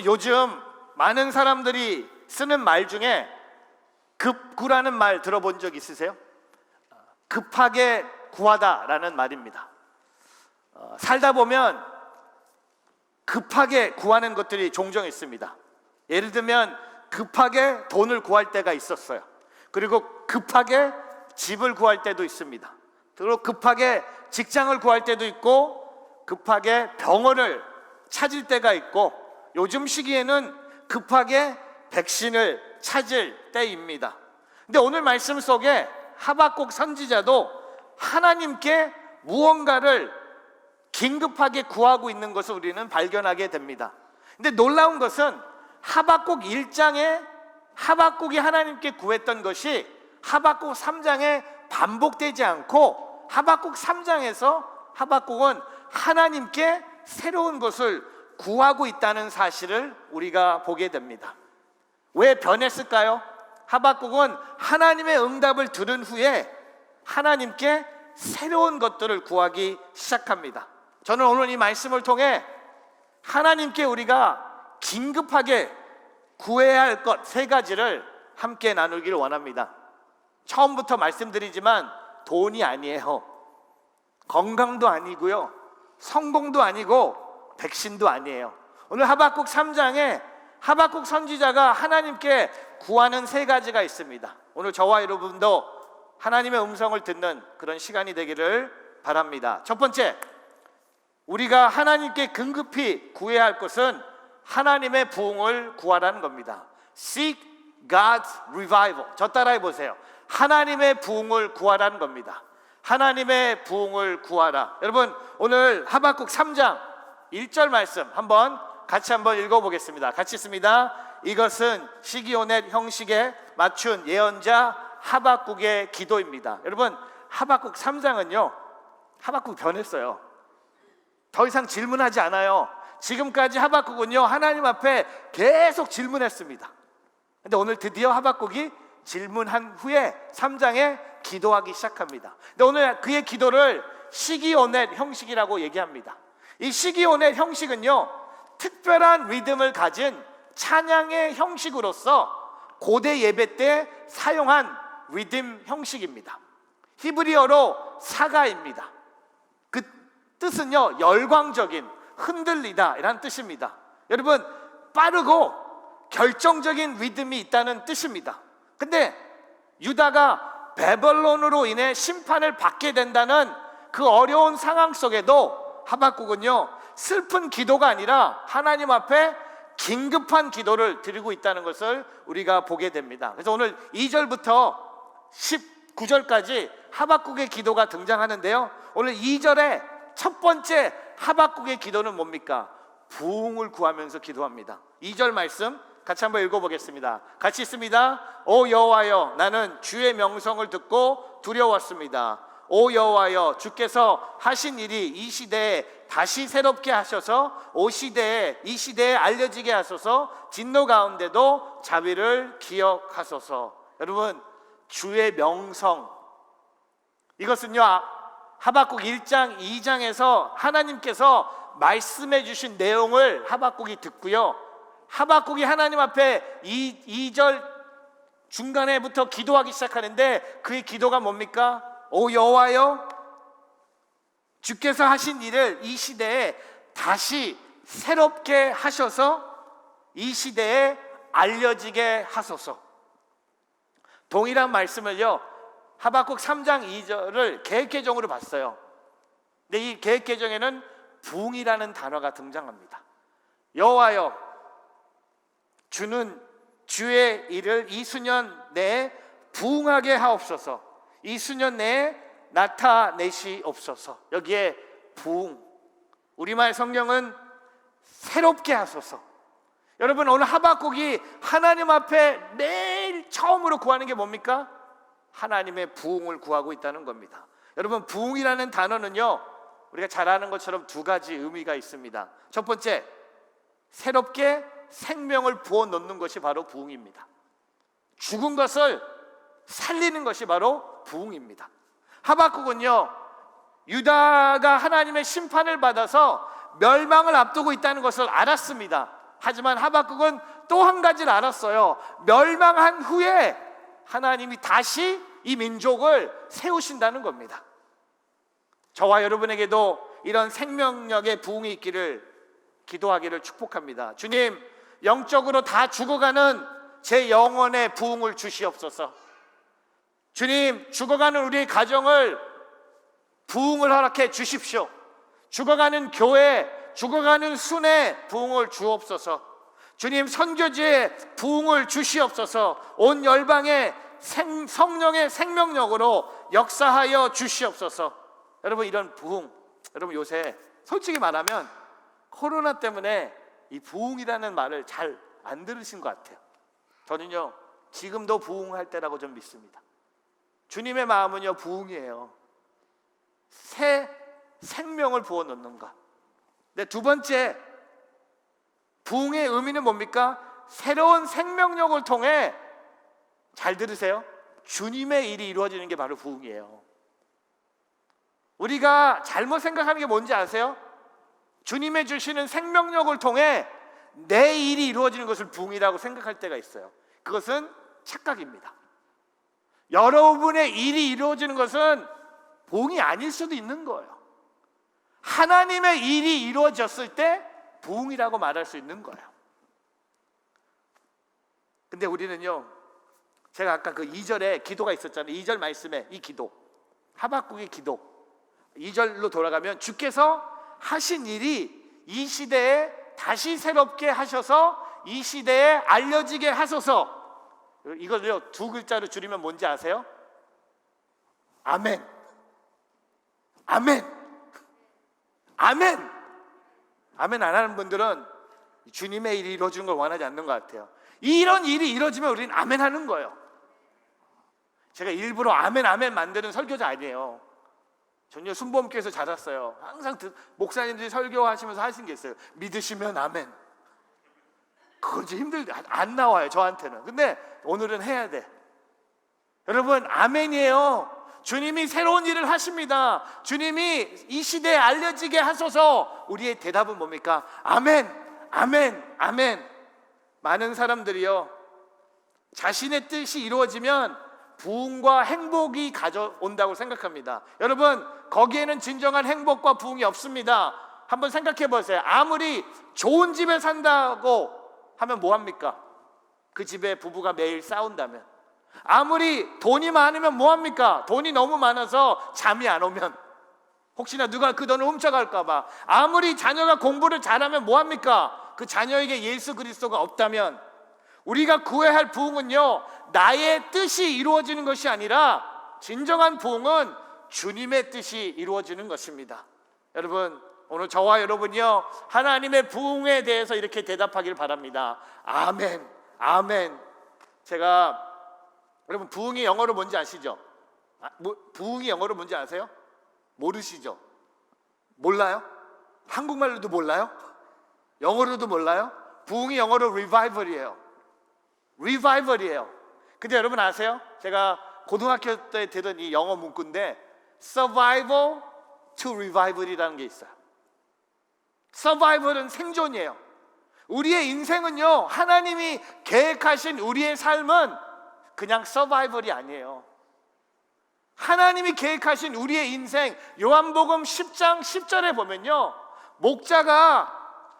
여러분, 요즘 많은 사람들이 쓰는 말 중에 급구라는 말 들어본 적 있으세요? 급하게 구하다라는 말입니다. 살다 보면 급하게 구하는 것들이 종종 있습니다. 예를 들면 급하게 돈을 구할 때가 있었어요. 그리고 급하게 집을 구할 때도 있습니다. 그리고 급하게 직장을 구할 때도 있고, 급하게 병원을 찾을 때가 있고, 요즘 시기에는 급하게 백신을 찾을 때입니다. 근데 오늘 말씀 속에 하박국 선지자도 하나님께 무언가를 긴급하게 구하고 있는 것을 우리는 발견하게 됩니다. 근데 놀라운 것은 하박국 1장에 하박국이 하나님께 구했던 것이 하박국 3장에 반복되지 않고, 하박국 3장에서 하박국은 하나님께 새로운 것을 구하고 있다는 사실을 우리가 보게 됩니다. 왜 변했을까요? 하박국은 하나님의 응답을 들은 후에 하나님께 새로운 것들을 구하기 시작합니다. 저는 오늘 이 말씀을 통해 하나님께 우리가 긴급하게 구해야 할 것 3가지를 함께 나누기를 원합니다. 처음부터 말씀드리지만 돈이 아니에요. 건강도 아니고요, 성공도 아니고 백신도 아니에요. 오늘 하박국 3장에 하박국 선지자가 하나님께 구하는 3가지가 있습니다. 오늘 저와 여러분도 하나님의 음성을 듣는 그런 시간이 되기를 바랍니다. 첫 번째, 우리가 하나님께 긴급히 구해야 할 것은 하나님의 부흥을 구하라는 겁니다. Seek God's revival. 저 따라해 보세요. 하나님의 부흥을 구하라는 겁니다. 하나님의 부흥을 구하라. 여러분, 오늘 하박국 3장 1절 말씀 같이 한번 읽어보겠습니다. 같이 있습니다. 이것은 시기오넷 형식에 맞춘 예언자 하박국의 기도입니다. 여러분, 하박국 3장은요, 하박국 변했어요. 더 이상 질문하지 않아요. 지금까지 하박국은요, 하나님 앞에 계속 질문했습니다. 근데 오늘 드디어 하박국이 질문한 후에 3장에 기도하기 시작합니다. 근데 오늘 그의 기도를 시기오넷 형식이라고 얘기합니다. 이 시기오넷 형식은요, 특별한 리듬을 가진 찬양의 형식으로서 고대 예배 때 사용한 리듬 형식입니다. 히브리어로 사가입니다. 그 뜻은요, 열광적인, 흔들리다 이란 뜻입니다. 여러분, 빠르고 결정적인 리듬이 있다는 뜻입니다. 근데 유다가 바벨론으로 인해 심판을 받게 된다는 그 어려운 상황 속에도 하박국은요, 슬픈 기도가 아니라 하나님 앞에 긴급한 기도를 드리고 있다는 것을 우리가 보게 됩니다. 그래서 오늘 2절부터 19절까지 하박국의 기도가 등장하는데요, 오늘 2절에 첫 번째 하박국의 기도는 뭡니까? 부흥을 구하면서 기도합니다. 2절 말씀 같이 한번 읽어보겠습니다. 같이 있습니다. 오 여호와여, 나는 주의 명성을 듣고 두려웠습니다. 오 여호와여, 주께서 하신 일이 이 시대에 다시 새롭게 하셔서 이 시대에 알려지게 하소서. 진노 가운데도 자비를 기억하소서. 여러분, 주의 명성, 이것은요, 하박국 1장 2장에서 하나님께서 말씀해 주신 내용을 하박국이 듣고요, 하박국이 하나님 앞에 2절 중간에부터 기도하기 시작하는데, 그의 기도가 뭡니까? 오 여호와여, 주께서 하신 일을 이 시대에 다시 새롭게 하셔서 이 시대에 알려지게 하소서. 동일한 말씀을요, 하박국 3장 2절을 개역개정으로 봤어요. 근데 이 개역개정에는 부흥이라는 단어가 등장합니다. 여호와여, 주는 주의 일을 이 수년 내에 부흥하게 하옵소서. 이 수년 내에 나타내시옵소서. 여기에 부흥, 우리말 성경은 새롭게 하소서. 여러분, 오늘 하박국이 하나님 앞에 매일 처음으로 구하는 게 뭡니까? 하나님의 부흥을 구하고 있다는 겁니다. 여러분, 부흥이라는 단어는요, 우리가 잘 아는 것처럼 2가지 의미가 있습니다. 첫 번째, 새롭게 생명을 부어넣는 것이 바로 부흥입니다. 죽은 것을 살리는 것이 바로 부흥입니다. 하박국은요, 유다가 하나님의 심판을 받아서 멸망을 앞두고 있다는 것을 알았습니다. 하지만 하박국은 또 한 가지를 알았어요. 멸망한 후에 하나님이 다시 이 민족을 세우신다는 겁니다. 저와 여러분에게도 이런 생명력의 부흥이 있기를 기도하기를 축복합니다. 주님, 영적으로 다 죽어가는 제 영혼의 부흥을 주시옵소서. 주님, 죽어가는 우리의 가정을 부흥을 허락해 주십시오. 죽어가는 교회, 죽어가는 순회 부흥을 주옵소서. 주님, 선교지에 부흥을 주시옵소서. 온 열방에 성령의 생명력으로 역사하여 주시옵소서. 여러분, 이런 부흥, 여러분 요새 솔직히 말하면 코로나 때문에 이 부흥이라는 말을 잘 안 들으신 것 같아요. 저는요, 지금도 부흥할 때라고 좀 믿습니다. 주님의 마음은요, 부흥이에요. 새 생명을 부어놓는 것. 근데 두 번째, 부흥의 의미는 뭡니까? 새로운 생명력을 통해, 잘 들으세요, 주님의 일이 이루어지는 게 바로 부흥이에요. 우리가 잘못 생각하는 게 뭔지 아세요? 주님의 주시는 생명력을 통해 내 일이 이루어지는 것을 부흥이라고 생각할 때가 있어요. 그것은 착각입니다. 여러분의 일이 이루어지는 것은 부흥이 아닐 수도 있는 거예요. 하나님의 일이 이루어졌을 때 부흥이라고 말할 수 있는 거예요. 근데 우리는요, 제가 아까 그 2절에 기도가 있었잖아요. 2절 말씀에 이 기도, 하박국의 기도, 2절로 돌아가면 주께서 하신 일이 이 시대에 다시 새롭게 하셔서 이 시대에 알려지게 하소서. 이걸요, 두 글자로 줄이면 뭔지 아세요? 아멘. 아멘. 아멘. 아멘 안 하는 분들은 주님의 일이 이루어지는 걸 원하지 않는 것 같아요. 이런 일이 이루어지면 우리는 아멘 하는 거예요. 제가 일부러 아멘 아멘 만드는 설교자 아니에요. 전혀 순복음교회에서 자랐어요. 항상 목사님들이 설교하시면서 하신 게 있어요. 믿으시면 아멘. 그건 좀 힘들대. 안 나와요, 저한테는. 근데 오늘은 해야 돼. 여러분, 아멘이에요. 주님이 새로운 일을 하십니다. 주님이 이 시대에 알려지게 하소서. 우리의 대답은 뭡니까? 아멘, 아멘, 아멘. 많은 사람들이요, 자신의 뜻이 이루어지면 부흥과 행복이 가져온다고 생각합니다. 여러분, 거기에는 진정한 행복과 부흥이 없습니다. 한번 생각해 보세요. 아무리 좋은 집에 산다고 하면 뭐합니까? 그 집에 부부가 매일 싸운다면. 아무리 돈이 많으면 뭐합니까? 돈이 너무 많아서 잠이 안 오면, 혹시나 누가 그 돈을 훔쳐갈까 봐. 아무리 자녀가 공부를 잘하면 뭐합니까? 그 자녀에게 예수 그리스도가 없다면. 우리가 구해야 할 부흥은요, 나의 뜻이 이루어지는 것이 아니라 진정한 부흥은 주님의 뜻이 이루어지는 것입니다. 여러분, 오늘 저와 여러분이요, 하나님의 부흥에 대해서 이렇게 대답하길 바랍니다. 아멘, 아멘. 제가, 여러분, 부흥이 영어로 뭔지 아시죠? 부흥이 영어로 뭔지 아세요? 모르시죠? 몰라요? 한국말로도 몰라요? 영어로도 몰라요? 부흥이 영어로 revival이에요. revival이에요. 근데 여러분 아세요? 제가 고등학교 때 들은 이 영어 문구인데 survival to revival이라는 게 있어요. survival은 생존이에요. 우리의 인생은요, 하나님이 계획하신 우리의 삶은 그냥 survival이 아니에요. 하나님이 계획하신 우리의 인생, 요한복음 10장 10절에 보면요, 목자가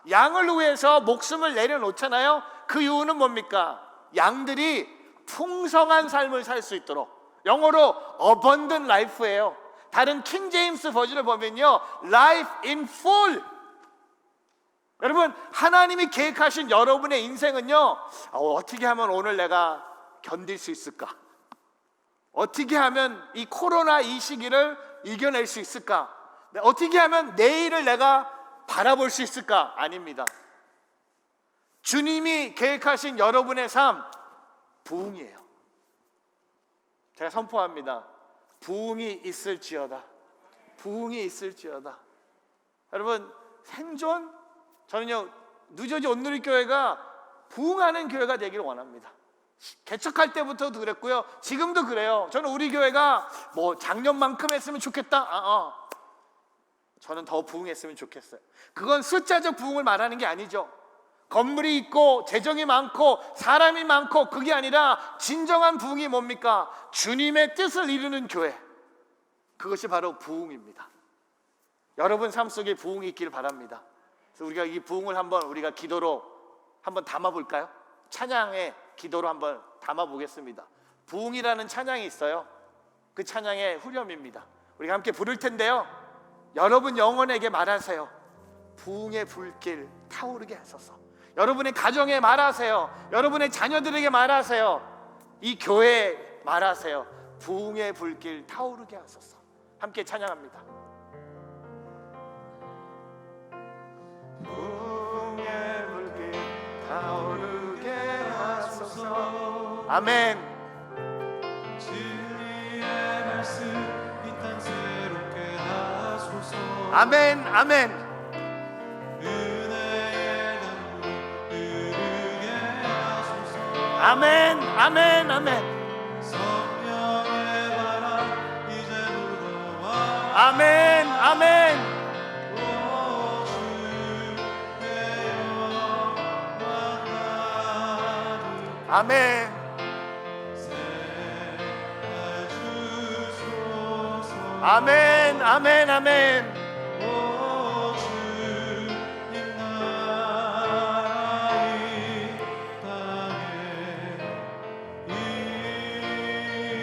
양을 위해서 목숨을 내려놓잖아요. 그 이유는 뭡니까? 양들이 풍성한 삶을 살 수 있도록. 영어로 abundant life예요. 다른 킹 제임스 버전을 보면요, life in full. 여러분, 하나님이 계획하신 여러분의 인생은요, 어떻게 하면 오늘 내가 견딜 수 있을까? 어떻게 하면 이 코로나 이 시기를 이겨낼 수 있을까? 어떻게 하면 내일을 내가 바라볼 수 있을까? 아닙니다. 주님이 계획하신 여러분의 삶, 부흥이에요. 제가 선포합니다. 부흥이 있을지어다. 부흥이 있을지어다. 여러분, 생존? 저는요, 뉴저지 온누리교회가 부흥하는 교회가 되기를 원합니다. 개척할 때부터도 그랬고요, 지금도 그래요. 저는 우리 교회가 뭐 작년만큼 했으면 좋겠다. 저는 더 부흥했으면 좋겠어요. 그건 숫자적 부흥을 말하는 게 아니죠. 건물이 있고 재정이 많고 사람이 많고, 그게 아니라 진정한 부흥이 뭡니까? 주님의 뜻을 이루는 교회. 그것이 바로 부흥입니다. 여러분 삶 속에 부흥이 있기를 바랍니다. 그래서 우리가 이 부흥을 한번 우리가 기도로 한번 담아볼까요? 찬양의 기도로 한번 담아보겠습니다. 부흥이라는 찬양이 있어요. 그 찬양의 후렴입니다. 우리가 함께 부를 텐데요, 여러분 영혼에게 말하세요. 부흥의 불길 타오르게 하소서. 여러분의 가정에 말하세요. 여러분의 자녀들에게 말하세요. 이 교회에 말하세요. 부흥의 불길 타오르게 하소서. 함께 찬양합니다. 부흥의 불길 타오르게 하소서. 아멘. 진리의 말씀 이 땅 새롭게 하소서. 아멘. 아멘. 은혜의 강물 흐르게 하소서. 아멘. 아멘. 아멘. 성령의 바람 이제 불어와. 아멘. 아멘. 오 주의 영광 나를 아멘. 새해 주소서. 아멘. 아멘. 아멘. 오 주님 나라 이 땅에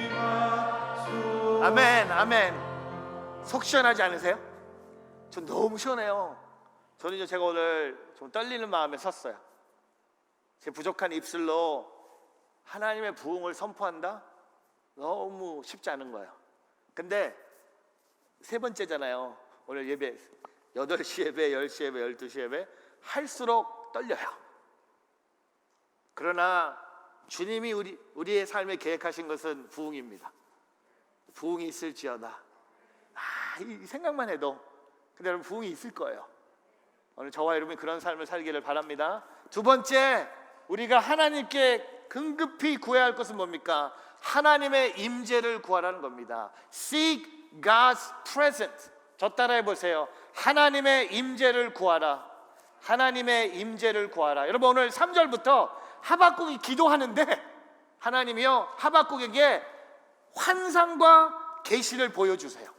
임하소서. 아멘. 아멘. 속 시원하지 않으세요? 전 너무 시원해요. 저는 제가 오늘 좀 떨리는 마음에 섰어요. 제 부족한 입술로 하나님의 부흥을 선포한다? 너무 쉽지 않은 거예요. 근데 세 번째잖아요. 오늘 예배 8시 예배, 10시 예배, 12시 예배 할수록 떨려요. 그러나 주님이 우리의 삶에 계획하신 것은 부흥입니다. 부흥이 있을지어다. 이 생각만 해도 근데 여러분 부흥이 있을 거예요. 오늘 저와 여러분이 그런 삶을 살기를 바랍니다. 두 번째, 우리가 하나님께 급히 구해야 할 것은 뭡니까? 하나님의 임재를 구하라는 겁니다. Seek God's presence. 저 따라해 보세요. 하나님의 임재를 구하라. 하나님의 임재를 구하라. 여러분 오늘 3절부터 하박국이 기도하는데 하나님이요 하박국에게 환상과 계시를 보여주세요.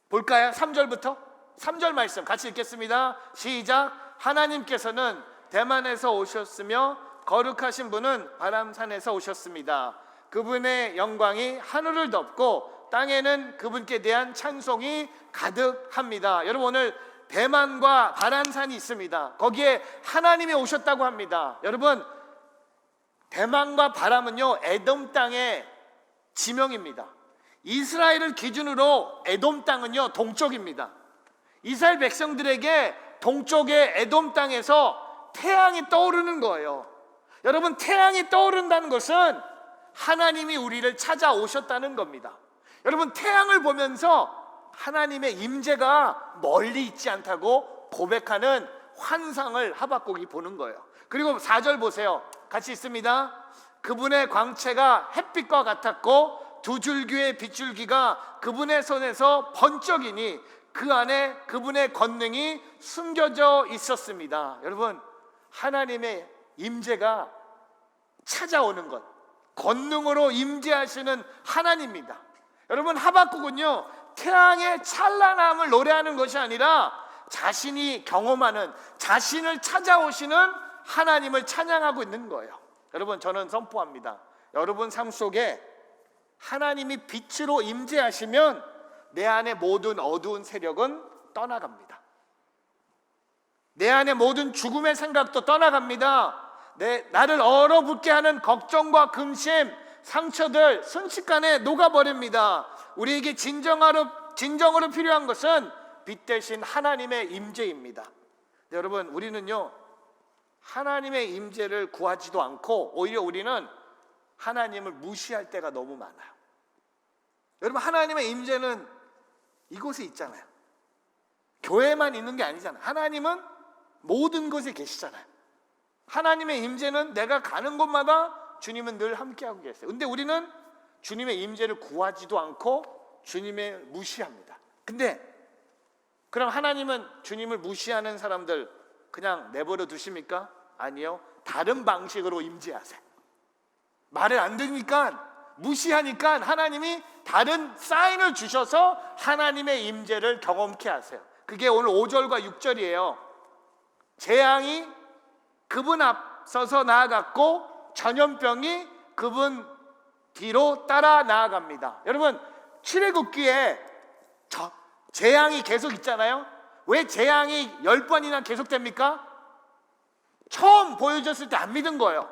볼까요? 3절부터 3절 말씀 같이 읽겠습니다. 시작. 하나님께서는 대만에서 오셨으며 거룩하신 분은 바람산에서 오셨습니다. 그분의 영광이 하늘을 덮고 땅에는 그분께 대한 찬송이 가득합니다. 여러분 오늘 대만과 바람산이 있습니다. 거기에 하나님이 오셨다고 합니다. 여러분 대만과 바람은요 에돔 땅의 지명입니다. 이스라엘을 기준으로 에돔 땅은요 동쪽입니다. 이스라엘 백성들에게 동쪽의 에돔 땅에서 태양이 떠오르는 거예요. 여러분 태양이 떠오른다는 것은 하나님이 우리를 찾아오셨다는 겁니다. 여러분 태양을 보면서 하나님의 임재가 멀리 있지 않다고 고백하는 환상을 하박국이 보는 거예요. 그리고 4절 보세요. 같이 있습니다. 그분의 광채가 햇빛과 같았고 두 줄기의 빗줄기가 그분의 손에서 번쩍이니 그 안에 그분의 권능이 숨겨져 있었습니다. 여러분 하나님의 임재가 찾아오는 것, 권능으로 임재하시는 하나님입니다. 여러분 하박국은요 태양의 찬란함을 노래하는 것이 아니라 자신이 경험하는, 자신을 찾아오시는 하나님을 찬양하고 있는 거예요. 여러분 저는 선포합니다. 여러분 삶 속에 하나님이 빛으로 임재하시면 내 안에 모든 어두운 세력은 떠나갑니다. 내 안에 모든 죽음의 생각도 떠나갑니다. 나를 얼어붙게 하는 걱정과 근심, 상처들 순식간에 녹아버립니다. 우리에게 진정으로 필요한 것은 빛 대신 하나님의 임재입니다. 여러분 우리는요 하나님의 임재를 구하지도 않고 오히려 우리는 하나님을 무시할 때가 너무 많아요. 여러분 하나님의 임재는 이곳에 있잖아요. 교회만 있는 게 아니잖아요. 하나님은 모든 곳에 계시잖아요. 하나님의 임재는 내가 가는 곳마다 주님은 늘 함께하고 계세요. 근데 우리는 주님의 임재를 구하지도 않고 주님을 무시합니다. 근데 그럼 하나님은 주님을 무시하는 사람들 그냥 내버려 두십니까? 아니요. 다른 방식으로 임재하세요. 말을 안 듣니까, 무시하니까 하나님이 다른 사인을 주셔서 하나님의 임재를 경험케 하세요. 그게 오늘 5절과 6절이에요. 재앙이 그분 앞서서 나아갔고 전염병이 그분 뒤로 따라 나아갑니다. 여러분, 출애굽기에 재앙이 계속 있잖아요. 왜 재앙이 10번이나 계속됩니까? 처음 보여줬을 때 안 믿은 거예요.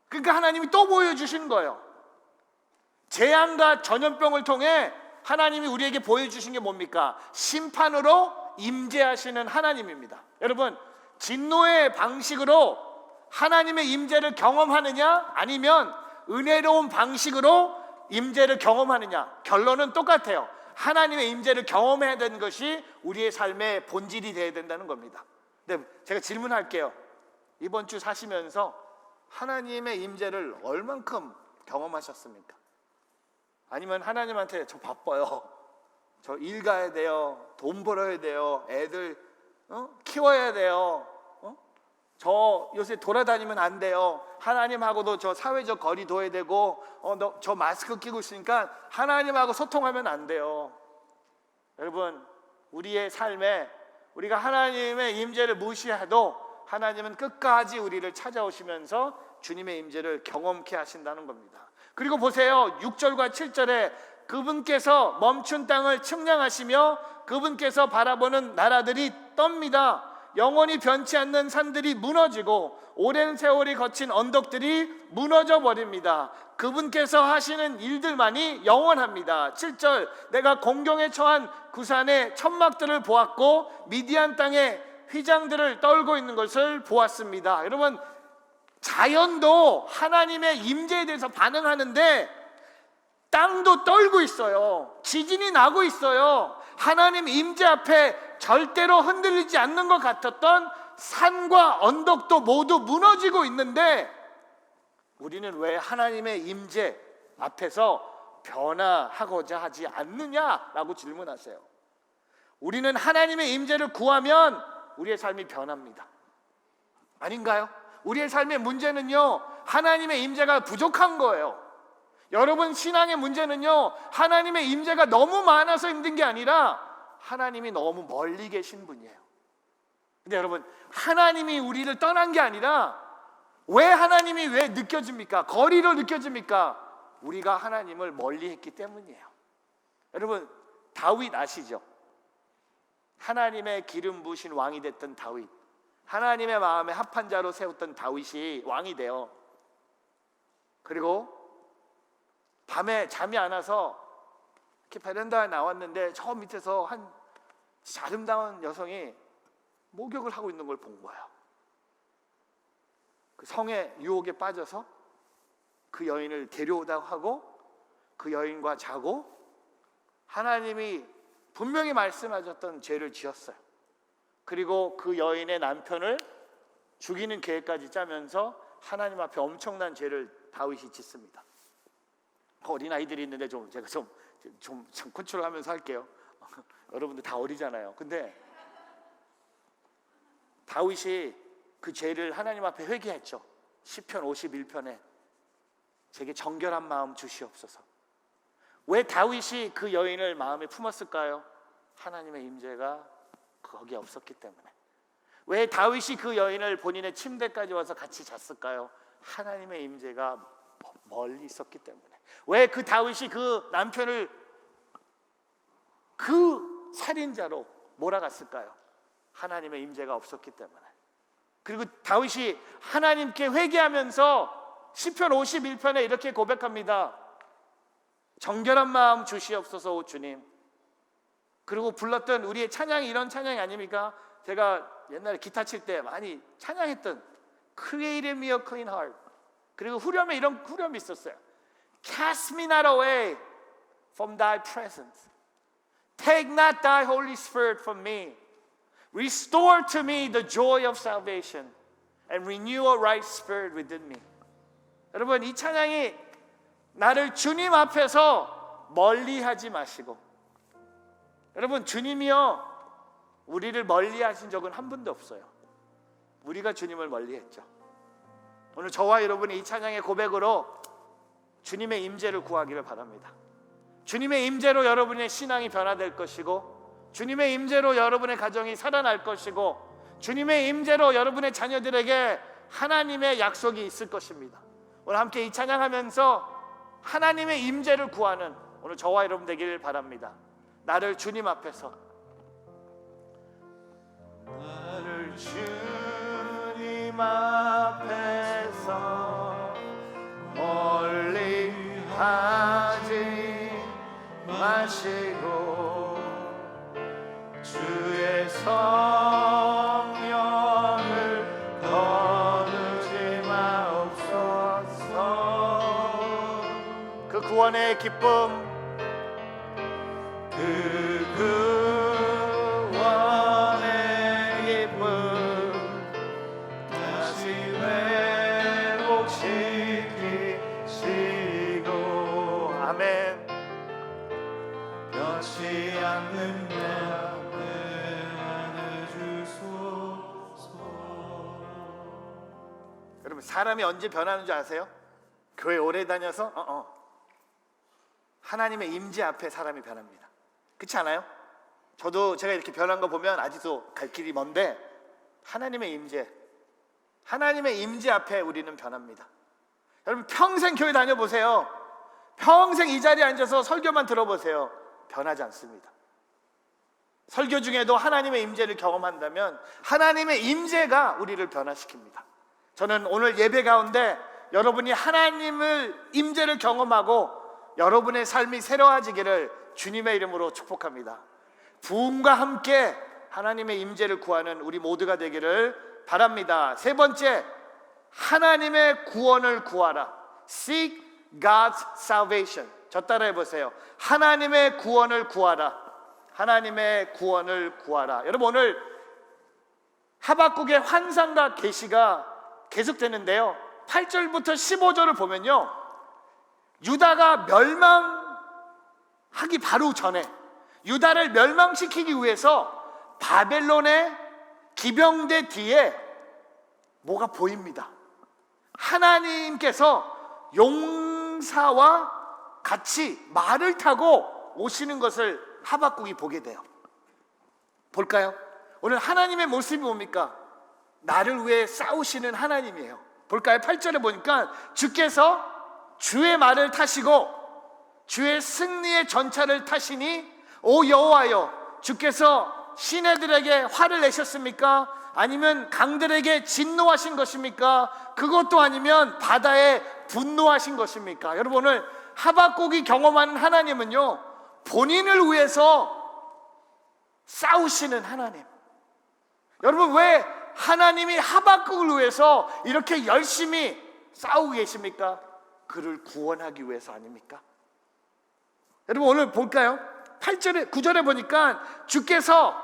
그러니까 하나님이 또 보여주신 거예요. 재앙과 전염병을 통해 하나님이 우리에게 보여주신 게 뭡니까? 심판으로 임재하시는 하나님입니다. 여러분, 진노의 방식으로 하나님의 임재를 경험하느냐, 아니면 은혜로운 방식으로 임재를 경험하느냐, 결론은 똑같아요. 하나님의 임재를 경험해야 되는 것이 우리의 삶의 본질이 되어야 된다는 겁니다. 근데 제가 질문할게요. 이번 주 사시면서 하나님의 임재를 얼만큼 경험하셨습니까? 아니면 하나님한테 저 바빠요, 저 일 가야 돼요, 돈 벌어야 돼요, 애들 키워야 돼요, 저 요새 돌아다니면 안 돼요, 하나님하고도 저 사회적 거리 둬야 되고, 저 마스크 끼고 있으니까 하나님하고 소통하면 안 돼요. 여러분, 우리의 삶에 우리가 하나님의 임재를 무시해도 하나님은 끝까지 우리를 찾아오시면서 주님의 임재를 경험케 하신다는 겁니다. 그리고 보세요, 6절과 7절에 그분께서 멈춘 땅을 측량하시며 그분께서 바라보는 나라들이 떱니다. 영원히 변치 않는 산들이 무너지고 오랜 세월이 거친 언덕들이 무너져 버립니다. 그분께서 하시는 일들만이 영원합니다. 7절, 내가 공경에 처한 구산의 천막들을 보았고 미디안 땅의 휘장들을 떨고 있는 것을 보았습니다. 여러분, 자연도 하나님의 임재에 대해서 반응하는데 땅도 떨고 있어요. 지진이 나고 있어요. 하나님 임재 앞에 절대로 흔들리지 않는 것 같았던 산과 언덕도 모두 무너지고 있는데 우리는 왜 하나님의 임재 앞에서 변화하고자 하지 않느냐라고 질문하세요. 우리는 하나님의 임재를 구하면 우리의 삶이 변합니다. 아닌가요? 우리의 삶의 문제는요, 하나님의 임재가 부족한 거예요. 여러분, 신앙의 문제는요, 하나님의 임재가 너무 많아서 힘든 게 아니라 하나님이 너무 멀리 계신 분이에요. 근데 여러분, 하나님이 우리를 떠난 게 아니라 왜 하나님이 왜 느껴집니까? 거리로 느껴집니까? 우리가 하나님을 멀리 했기 때문이에요. 여러분, 다윗 아시죠? 하나님의 기름 부으신 왕이 됐던 다윗, 하나님의 마음에 합한 자로 세웠던 다윗이 왕이 돼요. 그리고 밤에 잠이 안 와서 이렇게 베란다에 나왔는데 저 밑에서 한 아름다운 여성이 목욕을 하고 있는 걸 본 거예요. 그 성의 유혹에 빠져서 그 여인을 데려오다 하고 그 여인과 자고 하나님이 분명히 말씀하셨던 죄를 지었어요. 그리고 그 여인의 남편을 죽이는 계획까지 짜면서 하나님 앞에 엄청난 죄를 다윗이 짓습니다. 어린 아이들이 있는데 제가 좀 컨트롤하면서 할게요. 여러분들 다 어리잖아요. 근데 다윗이 그 죄를 하나님 앞에 회개했죠. 시편 51편에 제게 정결한 마음 주시옵소서. 왜 다윗이 그 여인을 마음에 품었을까요? 하나님의 임재가 거기에 없었기 때문에. 왜 다윗이 그 여인을 본인의 침대까지 와서 같이 잤을까요? 하나님의 임재가 멀리 있었기 때문에. 왜 그 다윗이 그 남편을 그 살인자로 몰아갔을까요? 하나님의 임재가 없었기 때문에. 그리고 다윗이 하나님께 회개하면서 시편 51편에 이렇게 고백합니다. 정결한 마음 주시옵소서 오 주님. 그리고 불렀던 우리의 찬양이 이런 찬양이 아닙니까? 제가 옛날에 기타 칠 때 많이 찬양했던 Create in me a clean heart. 그리고 후렴에 이런 후렴이 있었어요. Cast me not away from thy presence. Take not thy Holy Spirit from me. Restore to me the joy of salvation and renew a right spirit within me. 여러분, 이 찬양이 나를 주님 앞에서 멀리하지 마시고, 여러분, 주님이요 우리를 멀리하신 적은 한 번도 없어요. 우리가 주님을 멀리했죠. 오늘 저와 여러분이 이 찬양의 고백으로 주님의 임재를 구하기를 바랍니다. 주님의 임재로 여러분의 신앙이 변화될 것이고, 주님의 임재로 여러분의 가정이 살아날 것이고, 주님의 임재로 여러분의 자녀들에게 하나님의 약속이 있을 것입니다. 오늘 함께 이 찬양하면서 하나님의 임재를 구하는 오늘 저와 여러분 되기를 바랍니다. 나를 주님 앞에서, 나를 주님 앞에서 멀리 하지 마시고 주의 성령을 거두지 마옵소서. 그 구원의 기쁨, 그 구원의 기쁨 다시 회복시키시고, 아멘. 변치 않는 내 안에 주소서. 여러분, 사람이 언제 변하는 줄 아세요? 교회 오래 다녀서 하나님의 임재 앞에 사람이 변합니다. 그렇지 않아요? 저도 제가 이렇게 변한 거 보면 아직도 갈 길이 먼데, 하나님의 임재 앞에 우리는 변합니다. 여러분, 평생 교회 다녀보세요. 평생 이 자리에 앉아서 설교만 들어보세요. 변하지 않습니다. 설교 중에도 하나님의 임재를 경험한다면 하나님의 임재가 우리를 변화시킵니다. 저는 오늘 예배 가운데 여러분이 하나님을 임재를 경험하고 여러분의 삶이 새로워지기를 주님의 이름으로 축복합니다. 부흥과 함께 하나님의 임재를 구하는 우리 모두가 되기를 바랍니다. 세 번째, 하나님의 구원을 구하라. Seek God's salvation. 저 따라해 보세요. 하나님의 구원을 구하라. 하나님의 구원을 구하라. 여러분, 오늘 하박국의 환상과 계시가 계속되는데요, 8절부터 15절을 보면요, 유다가 멸망하기 바로 전에, 유다를 멸망시키기 위해서 바벨론의 기병대 뒤에 뭐가 보입니다. 하나님께서 용사와 같이 말을 타고 오시는 것을 하박국이 보게 돼요. 볼까요? 오늘 하나님의 모습이 뭡니까? 나를 위해 싸우시는 하나님이에요. 볼까요? 8절에 보니까 주께서 주의 말을 타시고 주의 승리의 전차를 타시니 오 여호와여, 주께서 시내들에게 화를 내셨습니까? 아니면 강들에게 진노하신 것입니까? 그것도 아니면 바다에 분노하신 것입니까? 여러분, 오늘 하박국이 경험하는 하나님은요, 본인을 위해서 싸우시는 하나님. 여러분, 왜 하나님이 하박국을 위해서 이렇게 열심히 싸우고 계십니까? 그를 구원하기 위해서 아닙니까? 여러분, 오늘 볼까요? 8절에 9절에 보니까 주께서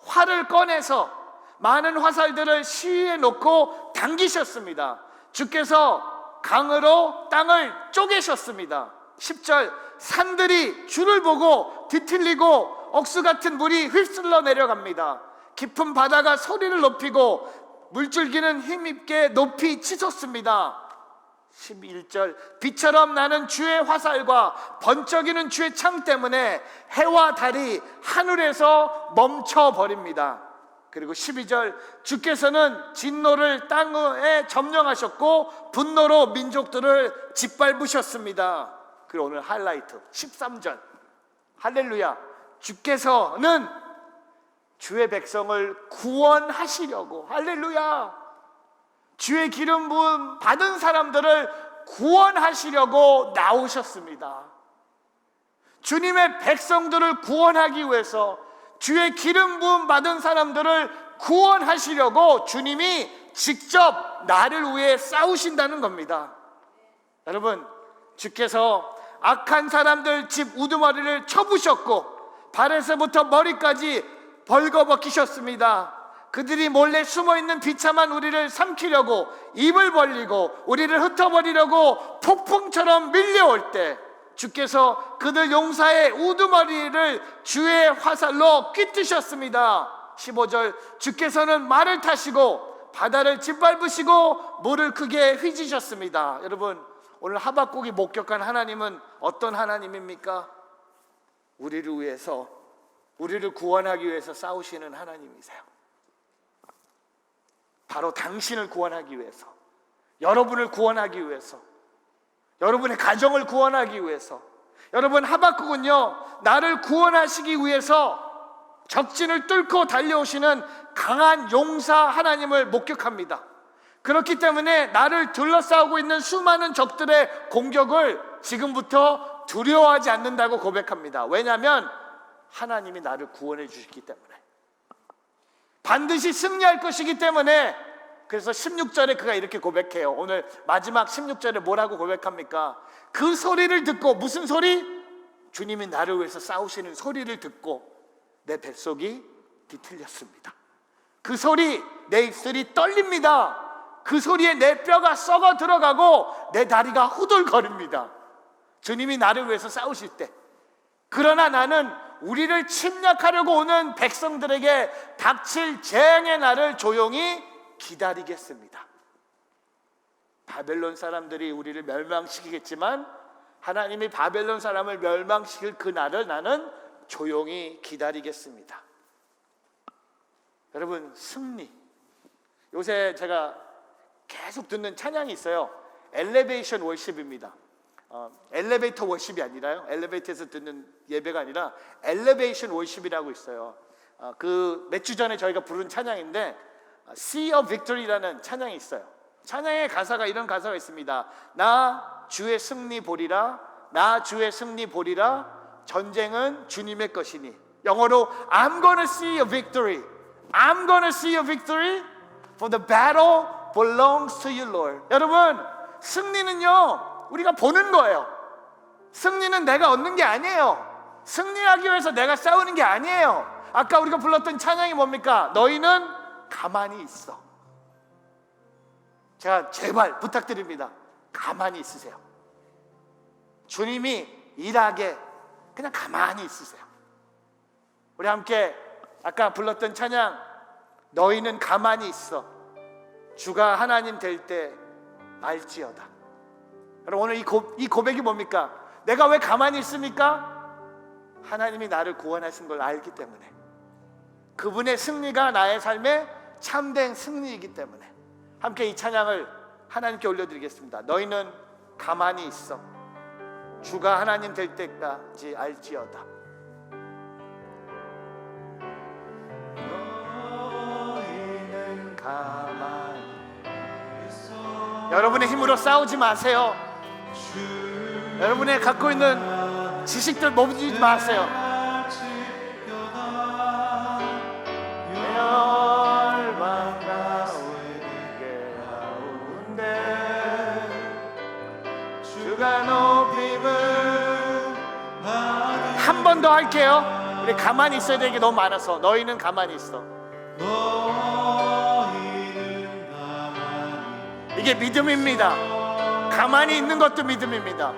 활을 꺼내서 많은 화살들을 시위에 놓고 당기셨습니다. 주께서 강으로 땅을 쪼개셨습니다. 10절, 산들이 주를 보고 뒤틀리고 억수 같은 물이 휩쓸러 내려갑니다. 깊은 바다가 소리를 높이고 물줄기는 힘있게 높이 치솟습니다. 11절, 비처럼 나는 주의 화살과 번쩍이는 주의 창 때문에 해와 달이 하늘에서 멈춰버립니다. 그리고 12절, 주께서는 진노를 땅에 점령하셨고 분노로 민족들을 짓밟으셨습니다. 그리고 오늘 하이라이트 13절, 할렐루야, 주께서는 주의 백성을 구원하시려고, 할렐루야, 주의 기름 부음 받은 사람들을 구원하시려고 나오셨습니다. 주님의 백성들을 구원하기 위해서, 주의 기름 부음 받은 사람들을 구원하시려고 주님이 직접 나를 위해 싸우신다는 겁니다. 여러분, 주께서 악한 사람들 집 우두머리를 쳐부셨고 발에서부터 머리까지 벌거벗기셨습니다. 그들이 몰래 숨어있는 비참한 우리를 삼키려고 입을 벌리고 우리를 흩어버리려고 폭풍처럼 밀려올 때 주께서 그들 용사의 우두머리를 주의 화살로 꿰뜨셨습니다. 15절, 주께서는 말을 타시고 바다를 짓밟으시고 물을 크게 휘지셨습니다. 여러분, 오늘 하박국이 목격한 하나님은 어떤 하나님입니까? 우리를 위해서, 우리를 구원하기 위해서 싸우시는 하나님이세요. 바로 당신을 구원하기 위해서, 여러분을 구원하기 위해서, 여러분의 가정을 구원하기 위해서. 여러분, 하박국은요, 나를 구원하시기 위해서 적진을 뚫고 달려오시는 강한 용사 하나님을 목격합니다. 그렇기 때문에 나를 둘러싸고 있는 수많은 적들의 공격을 지금부터 두려워하지 않는다고 고백합니다. 왜냐하면 하나님이 나를 구원해 주셨기 때문에, 반드시 승리할 것이기 때문에. 그래서 16절에 그가 이렇게 고백해요. 오늘 마지막 16절에 뭐라고 고백합니까? 그 소리를 듣고, 무슨 소리? 주님이 나를 위해서 싸우시는 소리를 듣고 내 뱃속이 뒤틀렸습니다. 그 소리, 내 입술이 떨립니다. 그 소리에 내 뼈가 썩어 들어가고 내 다리가 후들거립니다. 주님이 나를 위해서 싸우실 때. 그러나 나는 우리를 침략하려고 오는 백성들에게 닥칠 재앙의 날을 조용히 기다리겠습니다. 바벨론 사람들이 우리를 멸망시키겠지만 하나님이 바벨론 사람을 멸망시킬 그 날을 나는 조용히 기다리겠습니다. 여러분, 승리. 요새 제가 계속 듣는 찬양이 있어요. 엘리베이션 월십입니다. 엘리베이터 월십이 아니라요, 엘리베이터에서 듣는 예배가 아니라 엘리베이션 월십이라고 있어요. 그 몇 주 전에 저희가 부른 찬양인데 Sea of Victory라는 찬양이 있어요. 찬양의 가사가 이런 가사가 있습니다. 나 주의 승리 보리라, 나 주의 승리 보리라, 전쟁은 주님의 것이니. 영어로 I'm gonna see a victory, I'm gonna see a victory, for the battle belongs to you, Lord. 여러분, 승리는요, 우리가 보는 거예요. 승리는 내가 얻는 게 아니에요. 승리하기 위해서 내가 싸우는 게 아니에요. 아까 우리가 불렀던 찬양이 뭡니까? 너희는 가만히 있어. 제가 제발 부탁드립니다. 가만히 있으세요. 주님이 일하게 그냥 가만히 있으세요. 우리 함께 아까 불렀던 찬양, 너희는 가만히 있어. 주가 하나님 될 때 알지어다. 여러분, 오늘 이 고백이 뭡니까? 내가 왜 가만히 있습니까? 하나님이 나를 구원하신 걸 알기 때문에, 그분의 승리가 나의 삶에 참된 승리이기 때문에. 함께 이 찬양을 하나님께 올려드리겠습니다. 너희는 가만히 있어. 주가 하나님 될 때까지 알지어다. 너희는 가만히 있어. 여러분의 힘으로 싸우지 마세요. 여러분의 갖고 있는 지식들 몸지지 마세요. 열방 가운데 주가 높임을 한 번 더 할게요. 우리 가만히 있어야 되는 게 너무 많아서. 너희는 가만히 있어. 이게 믿음입니다. 가만히 있는 것도 믿음입니다.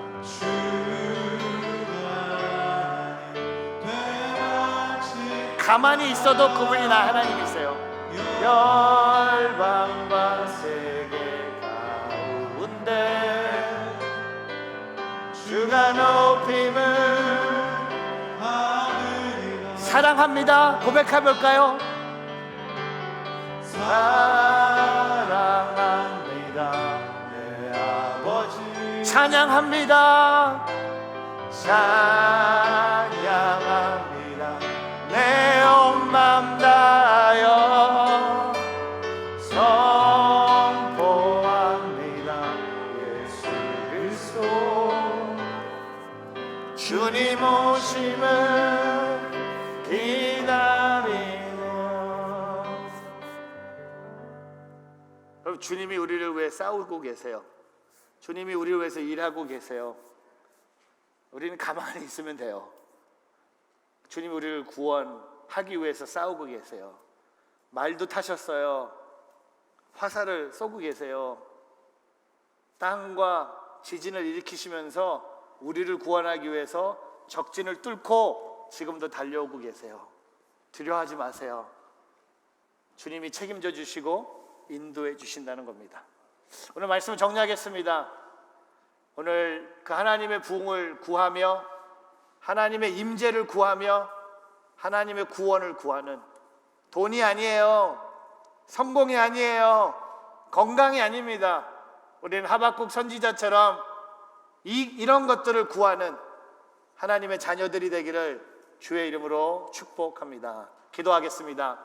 가만히 있어도 그분이 나 하나님이세요. 열방과 세계 가운데 주가 높임을 사랑합니다. 고백해볼까요? 사랑합니다 내 아버지. 찬양합니다. 찬양합니다. 내 온 맘 다하여 선포합니다. 예수 그리스도 주님 오심을 기다리는. 여러분, 주님이 우리를 위해 싸우고 계세요. 주님이 우리를 위해서 일하고 계세요. 우리는 가만히 있으면 돼요. 주님이 우리를 구원하기 위해서 싸우고 계세요. 말도 타셨어요. 화살을 쏘고 계세요. 땅과 지진을 일으키시면서 우리를 구원하기 위해서 적진을 뚫고 지금도 달려오고 계세요. 두려워하지 마세요. 주님이 책임져 주시고 인도해 주신다는 겁니다. 오늘 말씀을 정리하겠습니다. 오늘 그 하나님의 부흥을 구하며 하나님의 임재를 구하며 하나님의 구원을 구하는, 돈이 아니에요, 성공이 아니에요, 건강이 아닙니다. 우리는 하박국 선지자처럼 이런 것들을 구하는 하나님의 자녀들이 되기를 주의 이름으로 축복합니다. 기도하겠습니다.